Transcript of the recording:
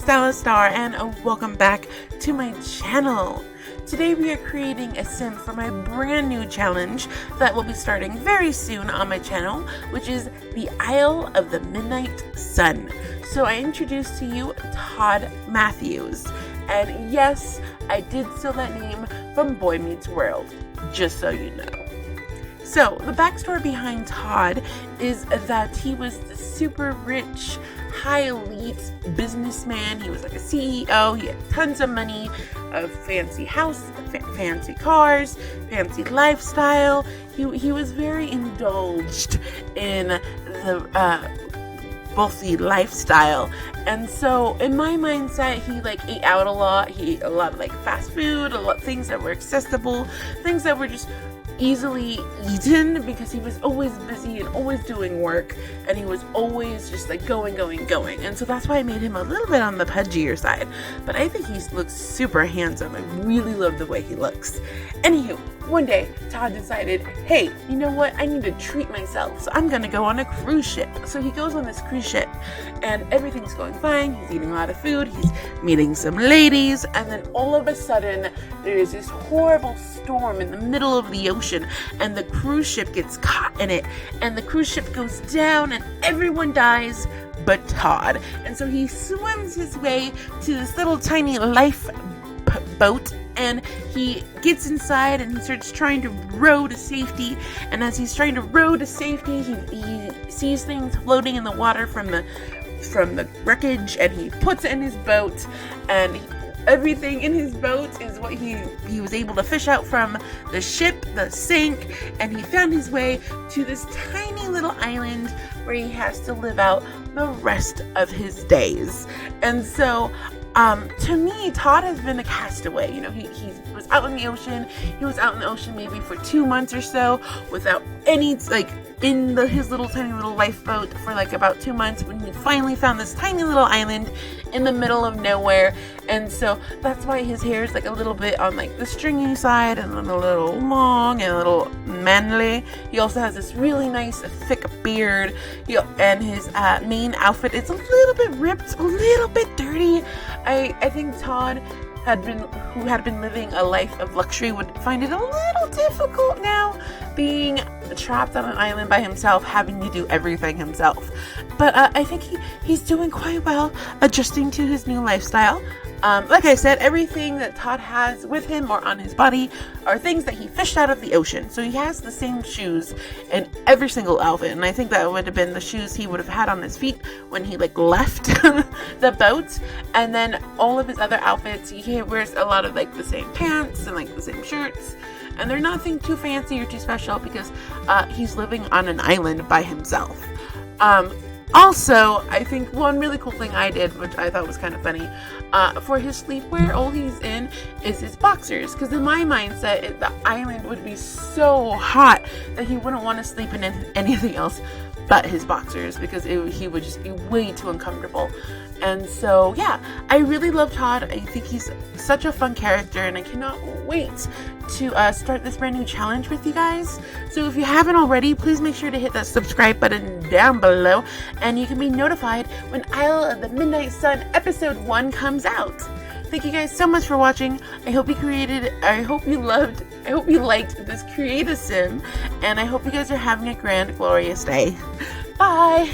Stella Star, and welcome back to my channel. Today we are creating a sim for my brand new challenge that will be starting very soon on my channel, which is the Isle of the Midnight Sun. So I introduce to you Todd Mathews, and yes, I did steal that name from Boy Meets World, just so you know. So the backstory behind Todd is that he was the super rich, high elite businessman. He was like a CEO. He had tons of money, a fancy house, fancy cars, fancy lifestyle. He was very indulged in the wealthy lifestyle. And so in my mindset, he ate out a lot. He ate a lot of fast food, a lot of things that were accessible, things that were just easily eaten, because he was always busy and always doing work, and he was always just going. And so that's why I made him a little bit on the pudgier side, but I think he looks super handsome. I really love the way he looks. Anywho, one day Todd decided, hey, you know what, I need to treat myself, so I'm gonna go on a cruise ship. So he goes on this cruise ship and everything's going fine. He's eating a lot of food, he's meeting some ladies, and then all of a sudden there is this horrible storm in the middle of the ocean, and the cruise ship gets caught in it, and the cruise ship goes down and everyone dies but Todd. And so he swims his way to this little tiny lifeboat, and he gets inside and he starts trying to row to safety. And as he's trying to row to safety, he sees things floating in the water from the wreckage, and he puts it in his boat, and everything in his boat is what he was able to fish out from the ship that sank, and he found his way to this tiny little island where he has to live out the rest of his days. And so to me, Todd has been a castaway. You know, he was out in the ocean. He was out in the ocean maybe for 2 months or so without any, his little tiny little lifeboat for about 2 months, when he finally found this tiny little island in the middle of nowhere. And so that's why his hair is a little bit on the stringy side, and then a little long and a little manly. He also has this really nice thick beard, and his main outfit is a little bit ripped, a little bit dirty. I think Todd, who had been living a life of luxury, would find it a little difficult now, being trapped on an island by himself, having to do everything himself. But I think he's doing quite well, adjusting to his new lifestyle. Like I said, everything that Todd has with him or on his body are things that he fished out of the ocean. So he has the same shoes in every single outfit, and I think that would have been the shoes he would have had on his feet when he left the boat. And then all of his other outfits, he wears a lot of the same pants and the same shirts, and they're nothing too fancy or too special, because he's living on an island by himself. Also, I think one really cool thing I did, which I thought was kind of funny, for his sleepwear, all he's in is his boxers. Because in my mindset, the island would be so hot that he wouldn't want to sleep in anything else but his boxers, because he would just be way too uncomfortable. And so, yeah, I really love Todd. I think he's such a fun character, and I cannot wait to start this brand new challenge with you guys. So if you haven't already, please make sure to hit that subscribe button down below, and you can be notified when Isle of the Midnight Sun episode 1 comes out. Thank you guys so much for watching. I hope you liked this creative sim, and I hope you guys are having a grand, glorious day. Bye!